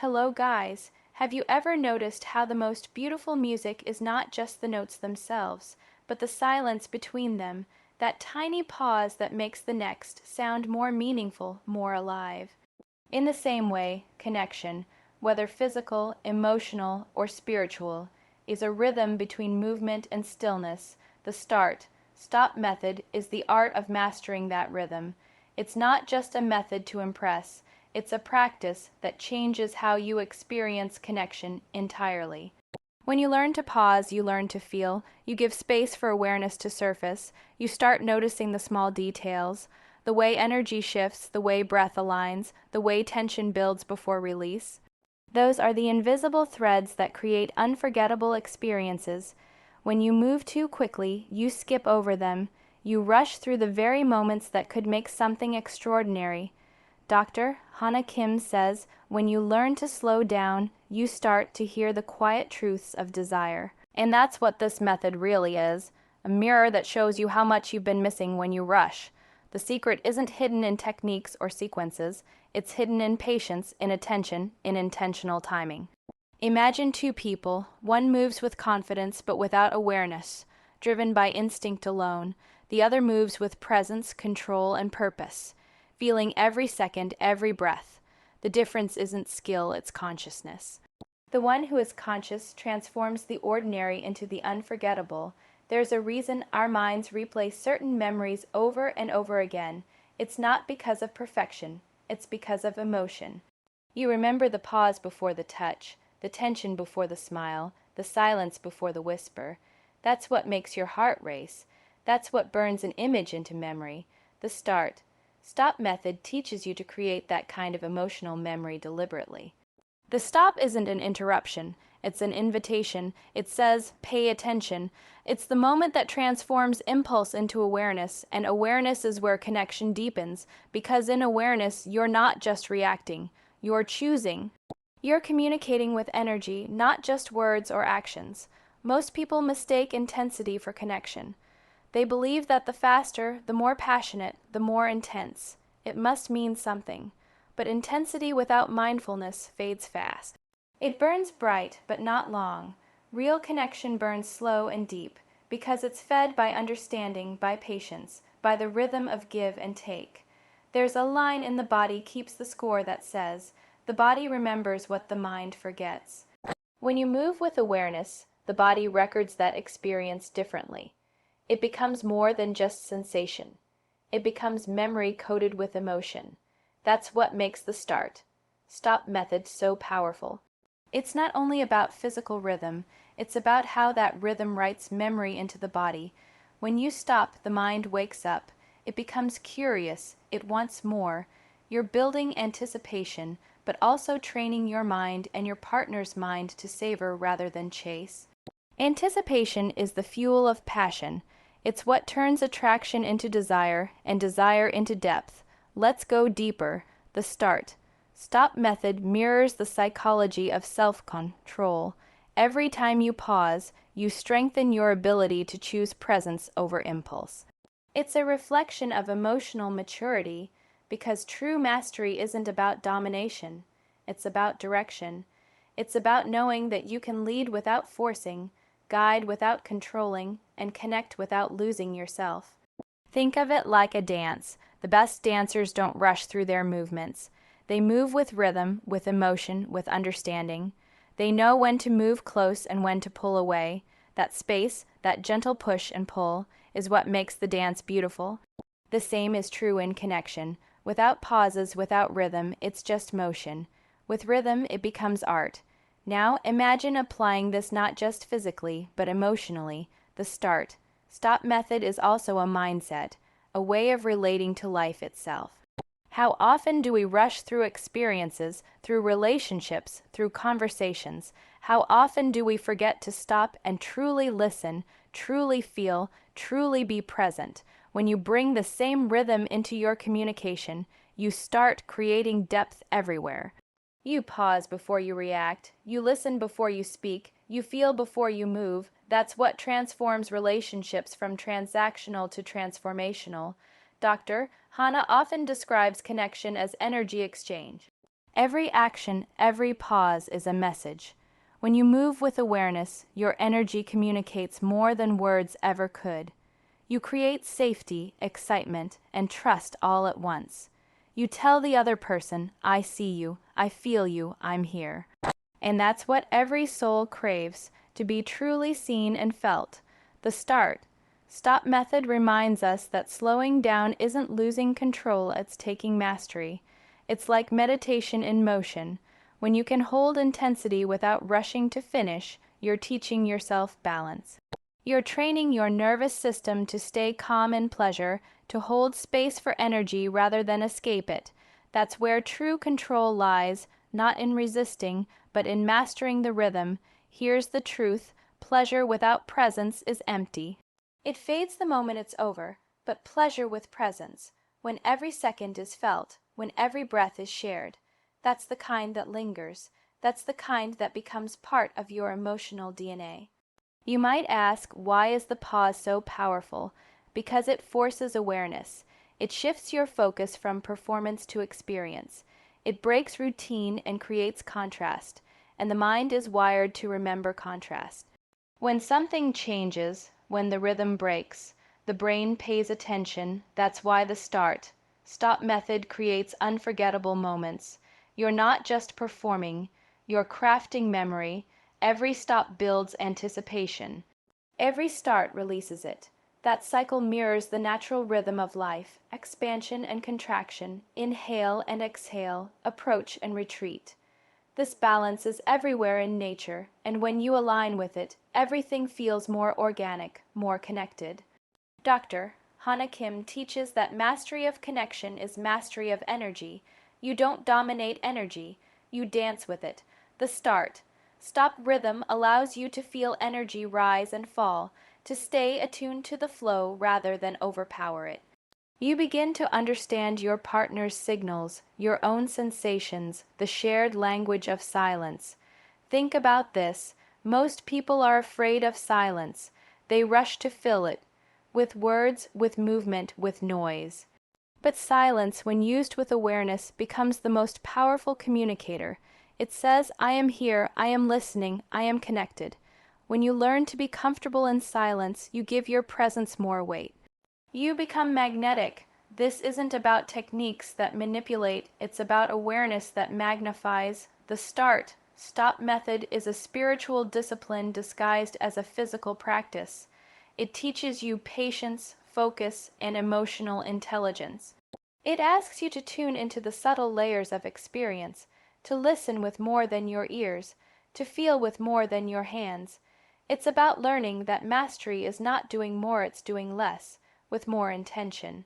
Hello, guys. Have you ever noticed how the most beautiful music is not just the notes themselves, but the silence between them, that tiny pause that makes the next sound more meaningful, more alive? In the same way, connection, whether physical, emotional, or spiritual, is a rhythm between movement and stillness. The stop method is the art of mastering that rhythm. It's not just a method to impress, it's a practice that changes how you experience connection entirely. When you learn to pause, you learn to feel, you give space for awareness to surface, you start noticing the small details, the way energy shifts, the way breath aligns, the way tension builds before release. Those are the invisible threads that create unforgettable experiences. When you move too quickly, you skip over them, you rush through the very moments that could make something extraordinary. Dr. Hana Kim says, when you learn to slow down, you start to hear the quiet truths of desire. And that's what this method really is, a mirror that shows you how much you've been missing when you rush. The secret isn't hidden in techniques or sequences, it's hidden in patience, in attention, in intentional timing. Imagine two people, one moves with confidence but without awareness, driven by instinct alone. The other moves with presence, control, and purpose, feeling every second, every breath. The difference isn't skill, it's consciousness. The one who is conscious transforms the ordinary into the unforgettable. There's a reason our minds replay certain memories over and over again. It's not because of perfection, it's because of emotion. You remember the pause before the touch, the tension before the smile, the silence before the whisper. That's what makes your heart race. That's what burns an image into memory. The stop method teaches you to create that kind of emotional memory deliberately. The stop isn't an interruption, it's an invitation. It says, pay attention. It's the moment that transforms impulse into awareness, and awareness is where connection deepens, because in awareness, you're not just reacting, you're choosing. You're communicating with energy, not just words or actions. Most people mistake intensity for connection. They believe that the faster, the more passionate, the more intense. It must mean something. But intensity without mindfulness fades fast. It burns bright, but not long. Real connection burns slow and deep, because it's fed by understanding, by patience, by the rhythm of give and take. There's a line in The Body Keeps the Score that says, the body remembers what the mind forgets. When you move with awareness, the body records that experience differently. It becomes more than just sensation. It becomes memory coated with emotion. That's what makes the stop method so powerful. It's not only about physical rhythm, it's about how that rhythm writes memory into the body. When you stop, the mind wakes up. It becomes curious. It wants more. You're building anticipation, but also training your mind and your partner's mind to savor rather than chase. Anticipation is the fuel of passion. It's what turns attraction into desire and desire into depth. Let's go deeper. The stop method mirrors the psychology of self-control. Every time you pause, you strengthen your ability to choose presence over impulse. It's a reflection of emotional maturity, because true mastery isn't about domination. It's about direction. It's about knowing that you can lead without forcing, guide without controlling, and connect without losing yourself. Think of it like a dance. The best dancers don't rush through their movements. They move with rhythm, with emotion, with understanding. They know when to move close and when to pull away. That space, that gentle push and pull, is what makes the dance beautiful. The same is true in connection. Without pauses, without rhythm, it's just motion. With rhythm, it becomes art. Now imagine applying this not just physically, but emotionally. The stop method is also a mindset, a way of relating to life itself. How often do we rush through experiences, through relationships, through conversations? How often do we forget to stop and truly listen, truly feel, truly be present? When you bring the same rhythm into your communication, you start creating depth everywhere. You pause before you react, you listen before you speak, you feel before you move. That's what transforms relationships from transactional to transformational. Dr. Hana often describes connection as energy exchange. Every action, every pause is a message. When you move with awareness, your energy communicates more than words ever could. You create safety, excitement, and trust all at once. You tell the other person, I see you, I feel you, I'm here. And that's what every soul craves, to be truly seen and felt. The stop method reminds us that slowing down isn't losing control, it's taking mastery. It's like meditation in motion. When you can hold intensity without rushing to finish, you're teaching yourself balance. You're training your nervous system to stay calm in pleasure, to hold space for energy rather than escape it. That's where true control lies, not in resisting, but in mastering the rhythm. Here's the truth: pleasure without presence is empty. It fades the moment it's over, but pleasure with presence, when every second is felt, when every breath is shared, that's the kind that lingers. That's the kind that becomes part of your emotional DNA. You might ask, why is the pause so powerful? Because it forces awareness. It shifts your focus from performance to experience. It breaks routine and creates contrast, and the mind is wired to remember contrast. When something changes, when the rhythm breaks, the brain pays attention. That's why the stop method creates unforgettable moments. You're not just performing, you're crafting memory. Every stop builds anticipation. Every start releases it. That cycle mirrors the natural rhythm of life: expansion and contraction, inhale and exhale, approach and retreat. This balance is everywhere in nature, and when you align with it, everything feels more organic, more connected. Dr. Hana Kim teaches that mastery of connection is mastery of energy. You don't dominate energy, you dance with it. The stop rhythm allows you to feel energy rise and fall, to stay attuned to the flow rather than overpower it. You begin to understand your partner's signals, your own sensations, the shared language of silence. Think about this: most people are afraid of silence. They rush to fill it with words, with movement, with noise. But silence, when used with awareness, becomes the most powerful communicator. It says, I am here, I am listening, I am connected. When you learn to be comfortable in silence, you give your presence more weight. You become magnetic. This isn't about techniques that manipulate, it's about awareness that magnifies. The stop method is a spiritual discipline disguised as a physical practice. It teaches you patience, focus, and emotional intelligence. It asks you to tune into the subtle layers of experience, to listen with more than your ears, to feel with more than your hands. It's about learning that mastery is not doing more, it's doing less, with more intention.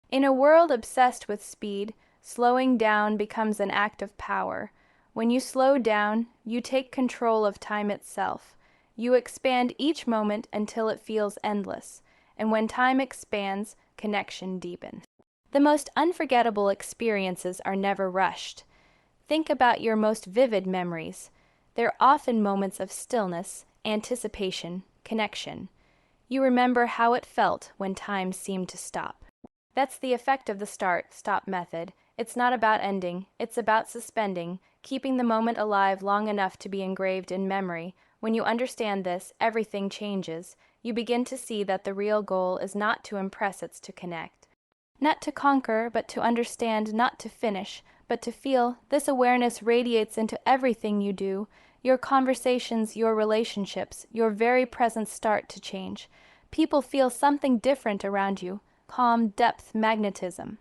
In a world obsessed with speed, slowing down becomes an act of power. When you slow down, you take control of time itself. You expand each moment until it feels endless, and when time expands, connection deepens. The most unforgettable experiences are never rushed. Think about your most vivid memories. They're often moments of stillness, anticipation, connection. You remember how it felt when time seemed to stop. That's the effect of the stop method. It's not about ending, it's about suspending, keeping the moment alive long enough to be engraved in memory. When you understand this, everything changes. You begin to see that the real goal is not to impress, it's to connect. Not to conquer, but to understand, not to finish, but to feel. This awareness radiates into everything you do. Your conversations, your relationships, your very presence start to change. People feel something different around you: calm, depth, magnetism.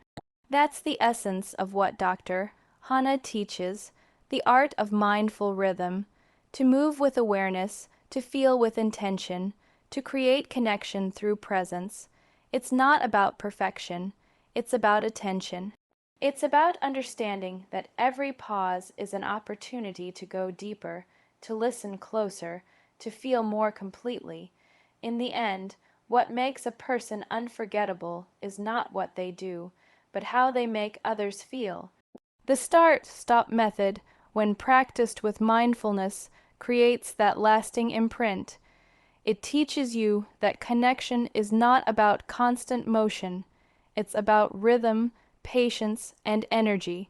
That's the essence of what Dr. Hana teaches, the art of mindful rhythm: to move with awareness, to feel with intention, to create connection through presence. It's not about perfection, it's about attention. It's about understanding that every pause is an opportunity to go deeper, to listen closer, to feel more completely. In the end, what makes a person unforgettable is not what they do, but how they make others feel. The stop method, when practiced with mindfulness, creates that lasting imprint. It teaches you that connection is not about constant motion. It's about rhythm, patience, and energy.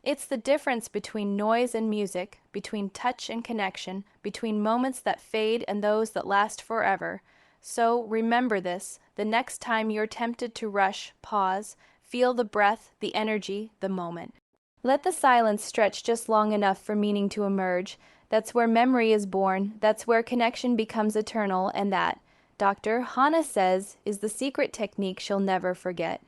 It's the difference between noise and music, between touch and connection, between moments that fade and those that last forever. So remember this: the next time you're tempted to rush, pause, feel the breath, the energy, the moment. Let the silence stretch just long enough for meaning to emerge. That's where memory is born, that's where connection becomes eternal, and that, Dr. Hana says, is the secret technique she'll never forget.